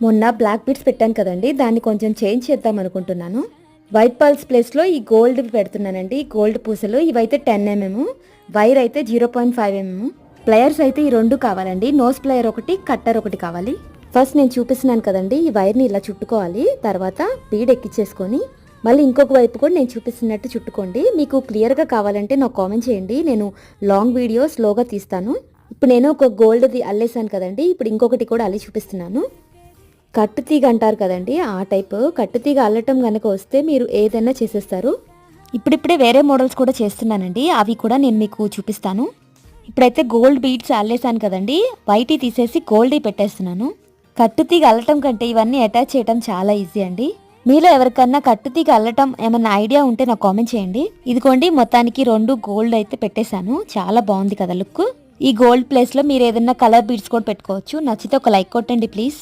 మొన్న black beads పెట్టాను కదండి, దాన్ని కొంచెం చేంజ్ చేద్దాం అనుకుంటున్నాను. వైట్ పర్ల్స్ ప్లేస్లో ఈ గోల్డ్ పెడుతున్నానండి. గోల్డ్ పూసలు ఇవైతే 10 mm, వైర్ అయితే 0.5 mm. ప్లేయర్స్ అయితే ఈ 2 కావాలండి. నోస్ ప్లేయర్ ఒకటి, కట్టర్ ఒకటి కావాలి. ఫస్ట్ నేను చూపిస్తున్నాను కదండి, ఈ వైర్ని ఇలా చుట్టుకోవాలి. తర్వాత బీడ్ ఎక్కించేసుకొని మళ్ళీ ఇంకొక వైపు కూడా నేను చూపిస్తున్నట్టు చుట్టుకోండి. మీకు క్లియర్గా కావాలంటే నాకు కామెంట్ చేయండి, నేను లాంగ్ వీడియో స్లోగా తీస్తాను. ఇప్పుడు నేను ఒక గోల్డ్ది అల్లేసాను కదండి, ఇప్పుడు ఇంకొకటి కూడా అల్లి చూపిస్తున్నాను. కట్టుతీగ అంటారు కదండి, ఆ టైప్ కట్టుతీగ అల్లటం కనుక వస్తే మీరు ఏదైనా చేసేస్తారు. ఇప్పుడిప్పుడే వేరే మోడల్స్ కూడా చేస్తున్నానండి, అవి కూడా నేను మీకు చూపిస్తాను. ఇప్పుడైతే గోల్డ్ బీడ్స్ అల్లేసాను కదండి, వైట్ తీసేసి గోల్డ్ పెట్టేస్తున్నాను. కట్టుతీగ అల్లటం కంటే ఇవన్నీ అటాచ్ చేయడం చాలా ఈజీ అండి. మీలో ఎవరికన్నా కట్టుతీగ అల్లటం ఏమన్నా ఐడియా ఉంటే నాకు కామెంట్ చేయండి. ఇదిగోండి, మొత్తానికి 2 గోల్డ్ అయితే పెట్టేశాను. చాలా బాగుంది కదా లుక్. ఈ గోల్డ్ ప్లేస్లో మీరు ఏదైనా కలర్ బీడ్స్ కూడా పెట్టుకోవచ్చు. నచ్చితే ఒక లైక్ కొట్టండి ప్లీజ్.